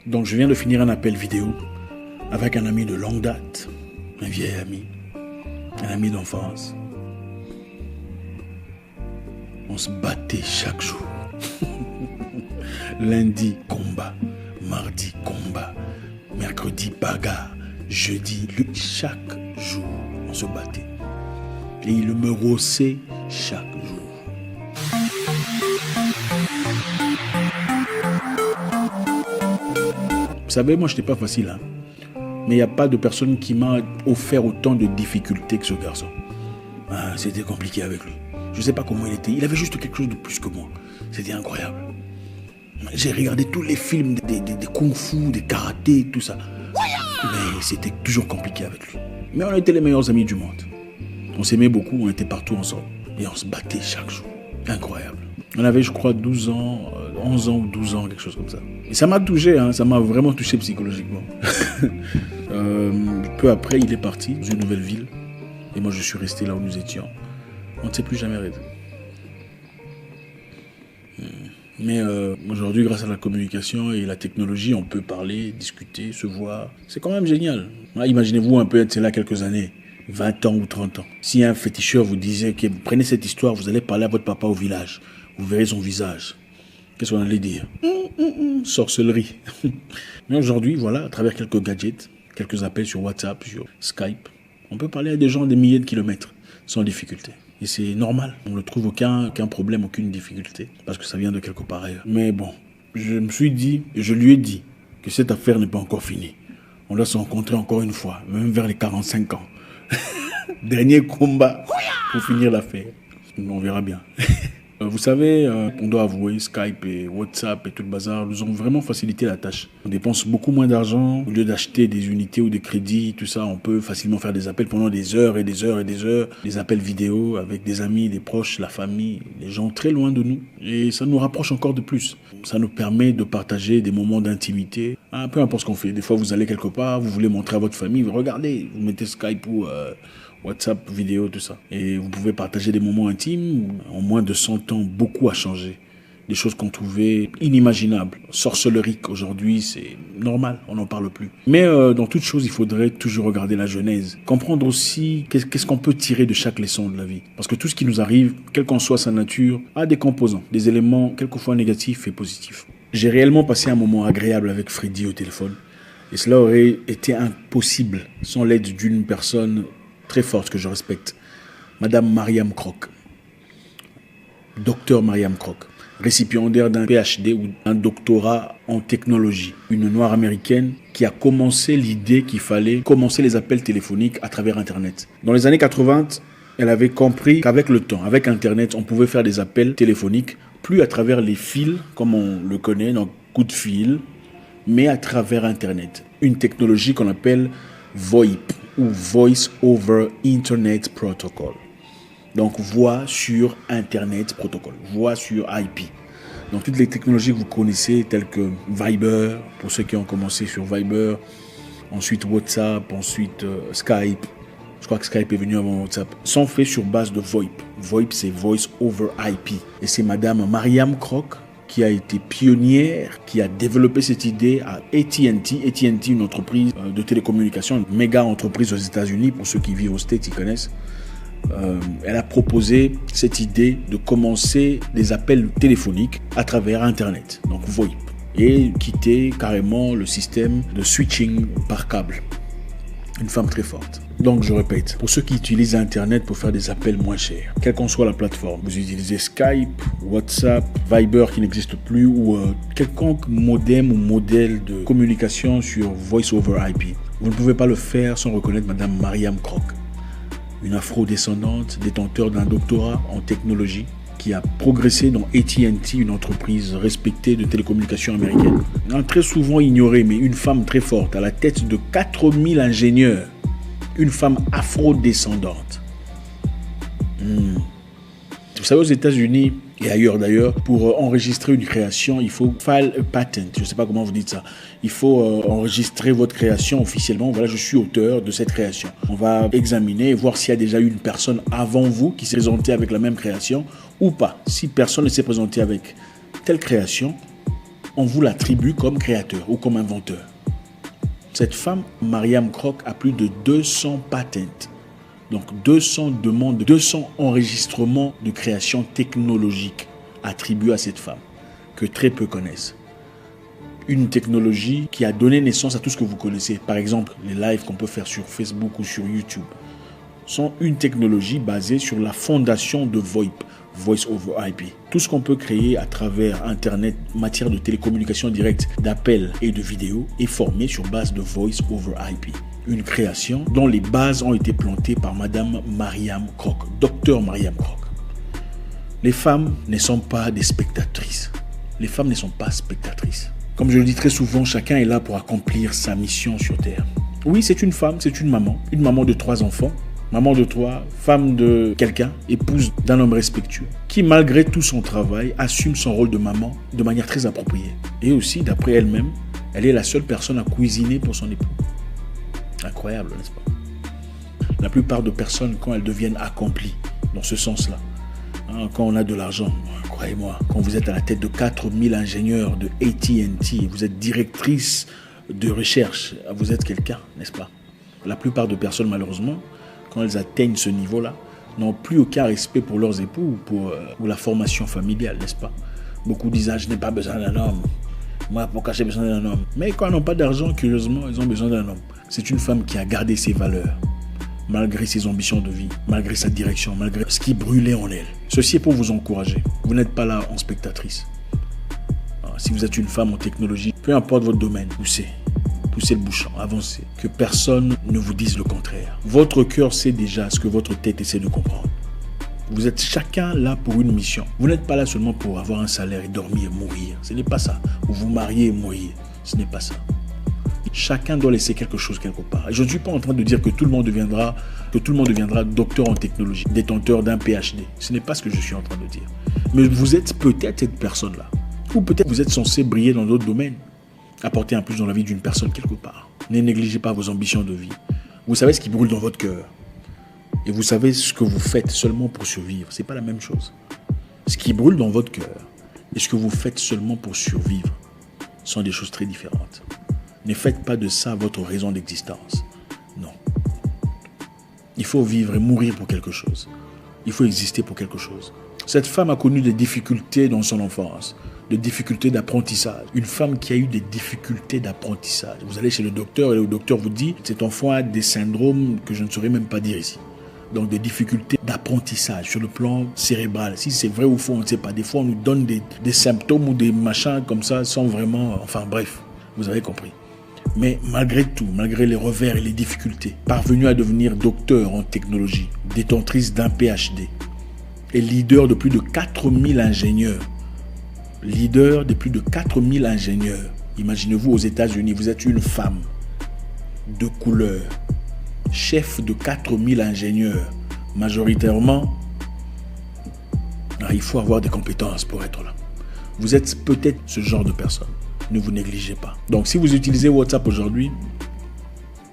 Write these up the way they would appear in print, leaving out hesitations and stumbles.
Donc je viens de finir un appel vidéo avec un ami de longue date, un vieil ami, un ami d'enfance. On se battait chaque jour. Lundi, combat. Mardi, combat. Mercredi, bagarre. Jeudi, chaque jour, on se battait. Et il me rossait chaque jour. Vous savez, moi, je n'étais pas facile. Hein? Mais il n'y a pas de personne qui m'a offert autant de difficultés que ce garçon. Ah, c'était compliqué avec lui. Je ne sais pas comment il était. Il avait juste quelque chose de plus que moi. C'était incroyable. J'ai regardé tous les films des kung-fu, des karatés, tout ça. Mais c'était toujours compliqué avec lui. Mais on était les meilleurs amis du monde. On s'aimait beaucoup, on était partout ensemble. Et on se battait chaque jour. Incroyable. On avait, je crois, 12 ans, 11 ans ou 12 ans, quelque chose comme ça. Et ça m'a touché, hein, ça m'a vraiment touché psychologiquement. Peu après, il est parti dans une nouvelle ville. Et moi, je suis resté là où nous étions. On ne s'est plus jamais arrêté. Mais aujourd'hui, grâce à la communication et la technologie, on peut parler, discuter, se voir. C'est quand même génial. Imaginez-vous un peu être là quelques années, 20 ans ou 30 ans. Si un féticheur vous disait que vous prenez cette histoire, vous allez parler à votre papa au village. Vous verrez son visage. Qu'est-ce qu'on allait dire? Sorcellerie. Mais aujourd'hui, voilà, à travers quelques gadgets, quelques appels sur WhatsApp, sur Skype, on peut parler à des gens des milliers de kilomètres sans difficulté. Et c'est normal. On ne trouve aucun problème, aucune difficulté. Parce que ça vient de quelque part ailleurs. Mais bon, je me suis dit, et je lui ai dit, que cette affaire n'est pas encore finie. On doit se rencontrer encore une fois, même vers les 45 ans. Dernier combat pour finir l'affaire. On verra bien. Vous savez, on doit avouer, Skype et WhatsApp et tout le bazar nous ont vraiment facilité la tâche. On dépense beaucoup moins d'argent. Au lieu d'acheter des unités ou des crédits, tout ça, on peut facilement faire des appels pendant des heures et des heures et des heures. Des appels vidéo avec des amis, des proches, la famille, des gens très loin de nous. Et ça nous rapproche encore de plus. Ça nous permet de partager des moments d'intimité. Peu importe ce qu'on fait. Des fois, vous allez quelque part, vous voulez montrer à votre famille, regardez, vous mettez Skype ou WhatsApp, vidéo, tout ça. Et vous pouvez partager des moments intimes. En moins de 100 ans, beaucoup a changé. Des choses qu'on trouvait inimaginables. Sorcellerie, aujourd'hui, c'est normal, on n'en parle plus. Mais dans toute chose, il faudrait toujours regarder la genèse. Comprendre aussi qu'est-ce qu'on peut tirer de chaque leçon de la vie. Parce que tout ce qui nous arrive, quelle qu'en soit sa nature, a des composants, des éléments quelquefois négatifs et positifs. J'ai réellement passé un moment agréable avec Freddy au téléphone. Et cela aurait été impossible sans l'aide d'une personne très forte que je respecte, Madame Mariam Croc, Docteur Mariam Croc, récipiendaire d'un PhD ou un doctorat en technologie, une noire américaine qui a commencé l'idée qu'il fallait commencer les appels téléphoniques à travers Internet. Dans les années 80, elle avait compris qu'avec le temps, avec Internet, on pouvait faire des appels téléphoniques, plus à travers les fils, comme on le connaît, donc coup de fil, mais à travers Internet. Une technologie qu'on appelle VoIP, ou Voice over Internet Protocol. Donc, voix sur Internet Protocol, voix sur IP. Donc, toutes les technologies que vous connaissez, telles que Viber, pour ceux qui ont commencé sur Viber, ensuite WhatsApp, ensuite Skype, je crois que Skype est venu avant WhatsApp, sont faits sur base de VoIP. VoIP, c'est Voice over IP. Et c'est Madame Mariam Croc qui a été pionnière, qui a développé cette idée à AT&T. AT&T, une entreprise de télécommunications, une méga entreprise aux États-Unis, pour ceux qui vivent aux States, ils connaissent. Elle a proposé cette idée de commencer des appels téléphoniques à travers Internet, donc VoIP, et quitter carrément le système de switching par câble. Une femme très forte. Donc je répète, pour ceux qui utilisent Internet pour faire des appels moins chers, quelle qu'en soit la plateforme, vous utilisez Skype, WhatsApp, Viber qui n'existe plus, ou quelconque modem ou modèle de communication sur Voice over IP, vous ne pouvez pas le faire sans reconnaître Madame Mariam Croc, une afro-descendante détenteur d'un doctorat en technologie qui a progressé dans AT&T, une entreprise respectée de télécommunications américaine. Très souvent ignorée, mais une femme très forte, à la tête de 4000 ingénieurs. Une femme afro-descendante. Vous savez, aux États-Unis et ailleurs d'ailleurs, pour enregistrer une création, il faut file a patent. Je ne sais pas comment vous dites ça. Il faut enregistrer votre création officiellement. Voilà, je suis auteur de cette création. On va examiner et voir s'il y a déjà eu une personne avant vous qui s'est présentée avec la même création ou pas. Si personne ne s'est présenté avec telle création, on vous l'attribue comme créateur ou comme inventeur. Cette femme, Mariam Croc, a plus de 200 patents. Donc 200 demandes, 200 enregistrements de création technologique attribués à cette femme, que très peu connaissent. Une technologie qui a donné naissance à tout ce que vous connaissez. Par exemple, les lives qu'on peut faire sur Facebook ou sur YouTube sont une technologie basée sur la fondation de VoIP, Voice over IP. Tout ce qu'on peut créer à travers Internet, matière de télécommunication directe, d'appels et de vidéos, est formé sur base de Voice over IP. Une création dont les bases ont été plantées par Madame Mariam Croc, Docteur Mariam Croc. Les femmes ne sont pas des spectatrices. Les femmes ne sont pas spectatrices. Comme je le dis très souvent, chacun est là pour accomplir sa mission sur Terre. Oui, c'est une femme, c'est une maman de 3 enfants, maman de 3, femme de quelqu'un, épouse d'un homme respectueux, qui malgré tout son travail, assume son rôle de maman de manière très appropriée. Et aussi, d'après elle-même, elle est la seule personne à cuisiner pour son époux. Incroyable, n'est-ce pas? La plupart de personnes, quand elles deviennent accomplies, dans ce sens-là, quand on a de l'argent, croyez-moi, quand vous êtes à la tête de 4000 ingénieurs de AT&T, vous êtes directrice de recherche, vous êtes quelqu'un, n'est-ce pas? La plupart de personnes, malheureusement, quand elles atteignent ce niveau-là, n'ont plus aucun respect pour leurs époux ou pour la formation familiale, n'est-ce pas? Beaucoup disent, je n'ai pas besoin d'un homme. Moi, pourquoi j'ai besoin d'un homme? Mais quand elles n'ont pas d'argent, curieusement, ils ont besoin d'un homme. C'est une femme qui a gardé ses valeurs, malgré ses ambitions de vie, malgré sa direction, malgré ce qui brûlait en elle. Ceci est pour vous encourager. Vous n'êtes pas là en spectatrice. Si vous êtes une femme en technologie, peu importe votre domaine, poussez le bouchon, avancez. Que personne ne vous dise le contraire. Votre cœur sait déjà ce que votre tête essaie de comprendre. Vous êtes chacun là pour une mission. Vous n'êtes pas là seulement pour avoir un salaire et dormir et mourir. Ce n'est pas ça. Ou vous marier et mourir. Ce n'est pas ça. Chacun doit laisser quelque chose quelque part. Et je ne suis pas en train de dire que tout le monde deviendra docteur en technologie, détenteur d'un PhD. Ce n'est pas ce que je suis en train de dire. Mais vous êtes peut-être cette personne-là. Ou peut-être vous êtes censé briller dans d'autres domaines. Apporter un plus dans la vie d'une personne quelque part. Ne négligez pas vos ambitions de vie. Vous savez ce qui brûle dans votre cœur. Et vous savez ce que vous faites seulement pour survivre. Ce n'est pas la même chose. Ce qui brûle dans votre cœur et ce que vous faites seulement pour survivre sont des choses très différentes. Ne faites pas de ça votre raison d'existence. Non. Il faut vivre et mourir pour quelque chose. Il faut exister pour quelque chose. Cette femme a connu des difficultés dans son enfance, des difficultés d'apprentissage. Une femme qui a eu des difficultés d'apprentissage. Vous allez chez le docteur et le docteur vous dit cet enfant a des syndromes que je ne saurais même pas dire ici. Donc des difficultés d'apprentissage sur le plan cérébral. Si c'est vrai ou faux, on ne sait pas. Des fois, on nous donne des symptômes ou des machins comme ça sans vraiment... Enfin bref, vous avez compris. Mais malgré tout, malgré les revers et les difficultés, parvenue à devenir docteur en technologie, détentrice d'un PhD et leader de plus de 4000 ingénieurs. Leader de plus de 4000 ingénieurs. Imaginez-vous aux États-Unis, vous êtes une femme de couleur, chef de 4000 ingénieurs. Majoritairement, il faut avoir des compétences pour être là. Vous êtes peut-être ce genre de personne. Ne vous négligez pas. Donc, si vous utilisez WhatsApp aujourd'hui,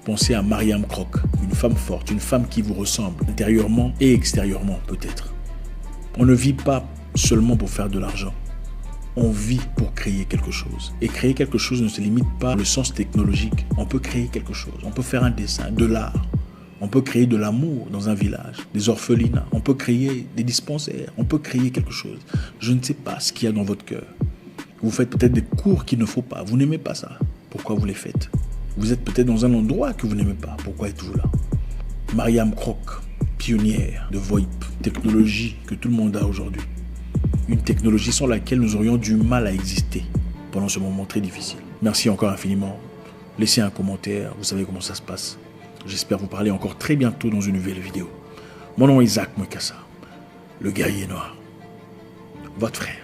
pensez à Mariam Croc, une femme forte, une femme qui vous ressemble, intérieurement et extérieurement peut-être. On ne vit pas seulement pour faire de l'argent. On vit pour créer quelque chose. Et créer quelque chose ne se limite pas au sens technologique. On peut créer quelque chose. On peut faire un dessin, de l'art. On peut créer de l'amour dans un village, des orphelinats. On peut créer des dispensaires. On peut créer quelque chose. Je ne sais pas ce qu'il y a dans votre cœur. Vous faites peut-être des cours qu'il ne faut pas. Vous n'aimez pas ça. Pourquoi vous les faites? Vous êtes peut-être dans un endroit que vous n'aimez pas. Pourquoi êtes-vous là? Mariam Croc, pionnière de VoIP, technologie que tout le monde a aujourd'hui. Une technologie sans laquelle nous aurions du mal à exister pendant ce moment très difficile. Merci encore infiniment. Laissez un commentaire, vous savez comment ça se passe. J'espère vous parler encore très bientôt dans une nouvelle vidéo. Mon nom est Isaac Mwekassa, le guerrier noir, votre frère.